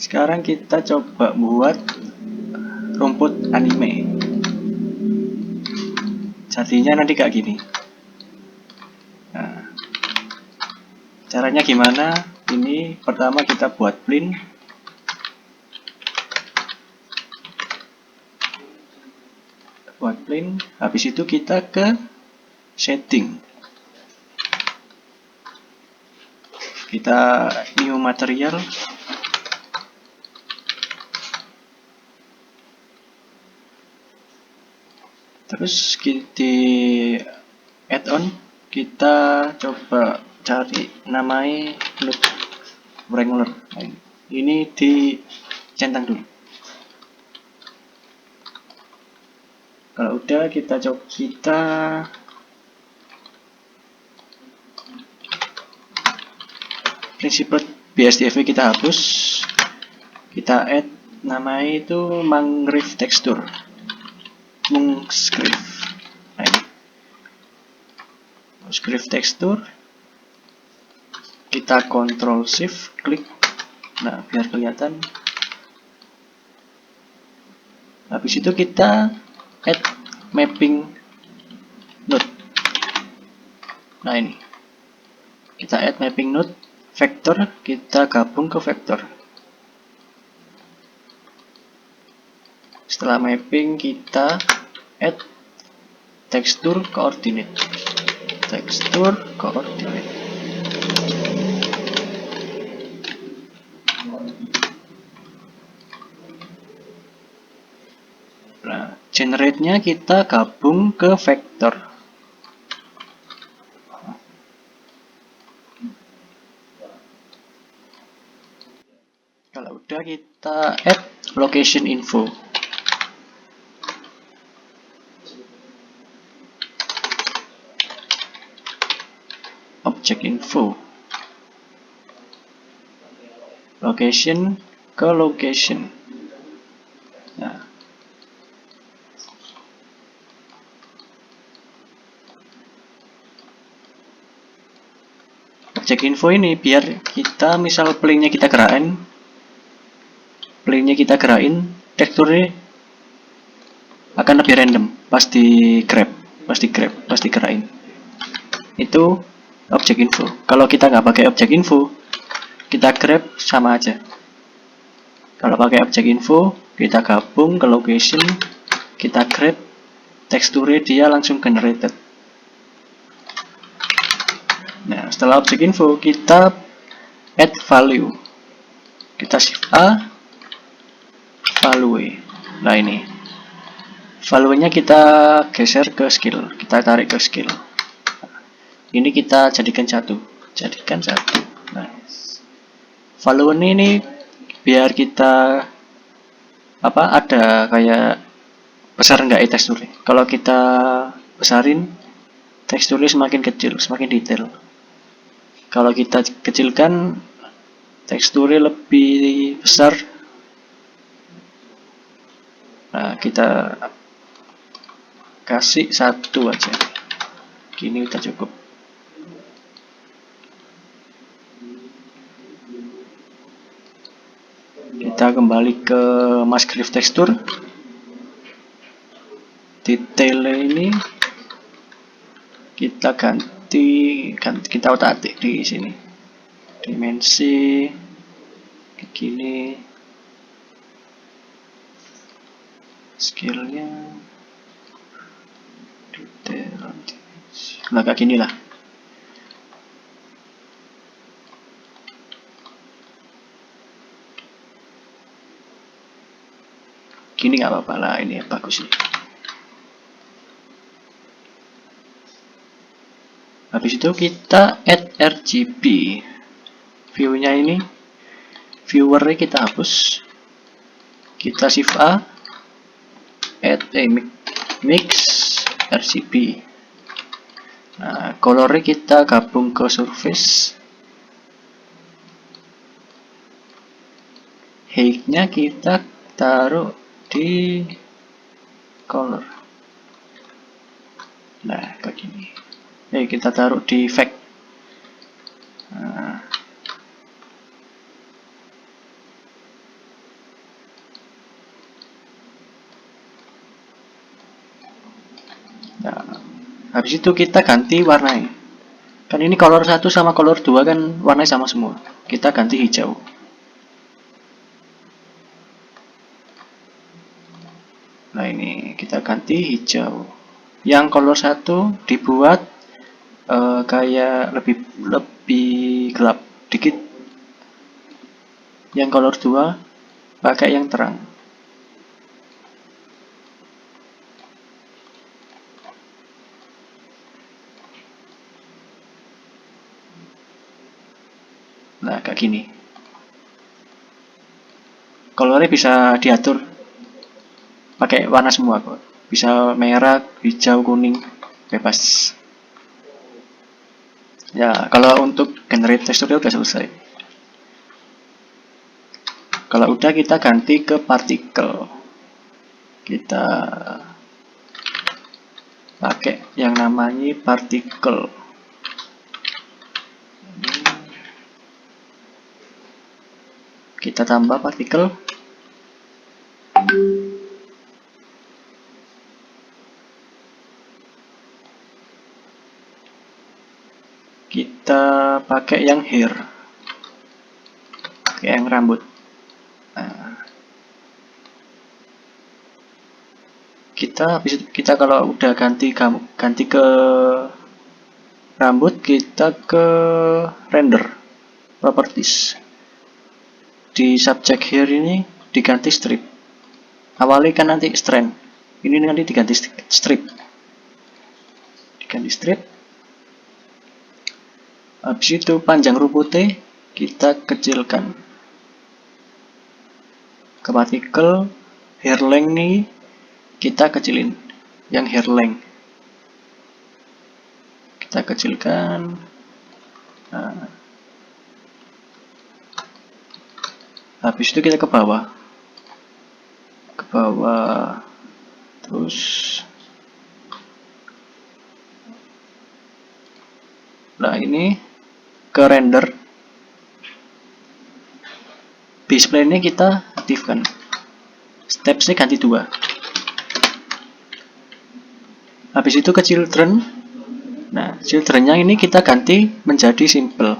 Sekarang kita coba buat rumput anime. Jadinya nanti kayak gini. Nah, caranya gimana? Ini pertama kita buat plane. Habis itu kita ke setting. Kita new material. Terus di add-on kita coba cari namanya loop wrangler. Ini dicentang dulu. Kalau udah kita prinsip BSDF kita hapus. Kita add namanya itu mangrove texture. Mangrove. Nah, ini. Mangrove texture. Kita Ctrl Shift klik. Nah, biar kelihatan. Habis itu kita add mapping node. Nah, ini. Kita add mapping node vector, kita gabung ke vector. Setelah mapping kita add texture coordinate. Nah, generate-nya kita gabung ke vector. Kalau udah kita add location info. Object info. Location ke location. Nah, object info ini biar kita misal plane-nya kita gerakin, teksturnya akan lebih random, pasti grab, gerakin. Itu object info. Kalau kita nggak pakai object info, kita grab sama aja. Kalau pakai object info, kita gabung ke location, kita grab, teksturnya dia langsung generated. Nah, setelah object info, kita add value. Kita shift A, value. Nah, ini. Value-nya kita geser ke skill, kita tarik ke skill. Ini kita jadikan satu. Nice. Value ini biar kita ada kayak besar enggak teksturnya. Kalau kita besarin, teksturnya semakin kecil, semakin detail. Kalau kita kecilkan, teksturnya lebih besar. Nah, kita kasih satu aja. Gini udah cukup. Kita kembali ke Musgrave Texture. Detailnya ini kita ganti kita otak-atik di sini. Dimensi begini. Skillnya detail. Nah, kayak gini lah. Gini nggak apa-apa lah, ini bagus nih. Habis itu kita add RGB. View-nya ini, viewer-nya kita hapus. Kita shift A, add mix RGB. Nah, color-nya kita gabung ke surface. Height-nya kita taruh di color. Nah, kayak gini. Kita taruh di effect. Nah. Habis itu kita ganti warnanya. Kan ini color 1 sama color 2 kan warnanya sama semua. Kita ganti hijau. Nah, ini kita ganti hijau. Yang color 1 dibuat kayak lebih gelap dikit. Yang color 2 pakai yang terang. Nah, kayak gini. Colornya bisa diatur pakai warna semua kok. Bisa merah, hijau, kuning, bebas. Ya, kalau untuk generate teksturnya udah selesai. Kalau udah kita ganti ke partikel. Kita pakai yang namanya partikel. Kita tambah partikel. Kita pakai yang hair. Pakai yang rambut. Nah, kita kalau udah ganti ke rambut, kita ke render properties. Di subject hair ini diganti strip. Awalnya kan nanti strand. Ini nanti diganti strip. Diganti strip. Habis itu panjang rumputnya kita kecilkan. Ke partikel hair length nih kita kecilin. Yang hair length kita kecilkan. Nah, habis itu kita ke bawah. Ke bawah. Terus nah ini ke render. Display ini kita aktifkan. Stepsnya ganti 2. Habis itu ke children. Nah, childrennya ini kita ganti menjadi simple.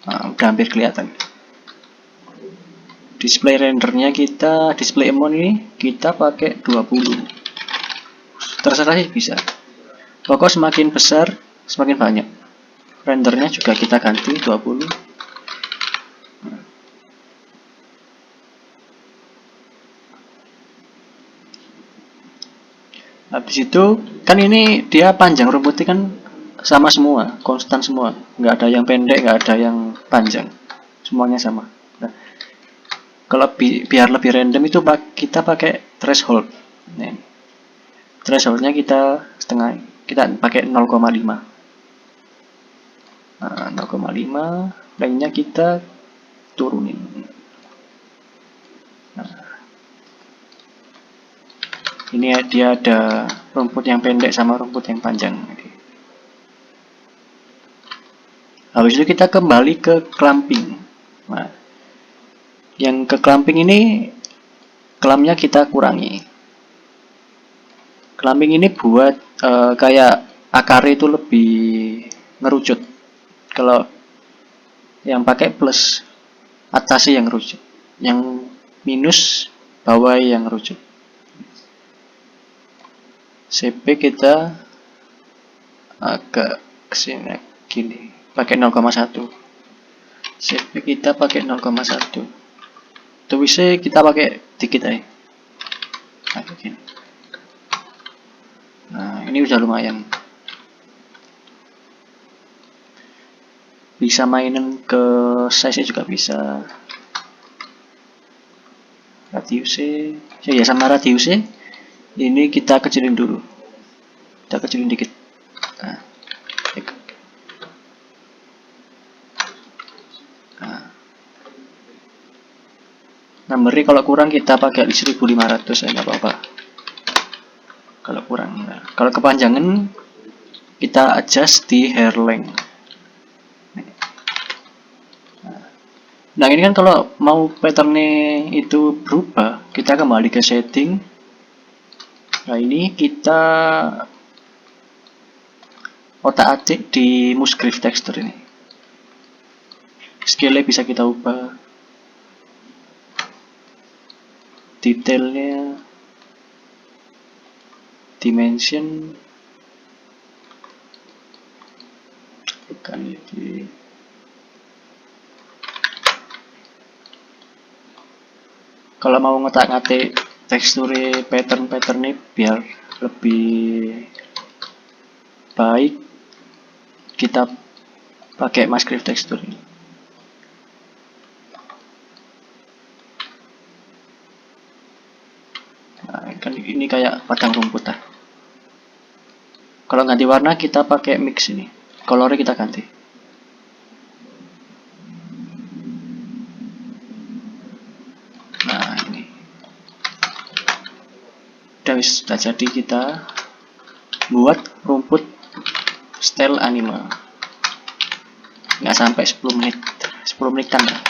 Nah, udah hampir kelihatan. Display rendernya kita, display amount ini kita pakai 20. Terserah sih bisa. Pokok semakin besar, semakin banyak. Rendernya juga kita ganti 20. Habis itu kan ini dia panjang rumputnya kan sama semua, konstan semua, nggak ada yang pendek, nggak ada yang panjang, semuanya sama. Nah, kalau biar lebih random itu kita pakai threshold. Nah, thresholdnya kita setengah, kita pakai 0,5. Nah, 0,5, lainnya kita turunin. Nah, ini dia ada rumput yang pendek sama rumput yang panjang. Habis itu kita kembali ke clamping. Nah, yang ke clamping ini clampnya kita kurangi. Clamping ini buat kayak akar itu lebih ngerucut. Kalau yang pakai plus atasnya yang ngerucut, yang minus bawah yang ngerucut. CP kita agak kesini gini, pakai 0,1. CP kita pakai 0,1. Tulisnya kita pakai dikit aja. Nah, begini. Nah, ini udah lumayan. Bisa mainin ke size juga bisa. Radiusnya, ya sama radiusnya. Ini kita kecilin dulu. Kita kecilin dikit. Nah. Numbernya kalau kurang kita pakai 1500 ya, nggak apa-apa. Kalau kurang. Nah, kalau kepanjangan kita adjust di hair length. Nah, ini kan kalau mau patternnya itu berubah, kita kembali ke setting. Nah, ini kita otak-atik di Musgrave texture ini. Scale bisa kita ubah, detailnya, dimension, bukan ini. Kalau mau ngotak-ngatik tekstur pattern ini biar lebih baik, kita pakai Musgrave texture ini. Nah, kan ini kayak padang rumput lah. Kalau ganti warna kita pakai mix ini, colornya kita ganti. Nah ini sudah jadi kita buat rumput style anime. Nggak sampai 10 menitan lah.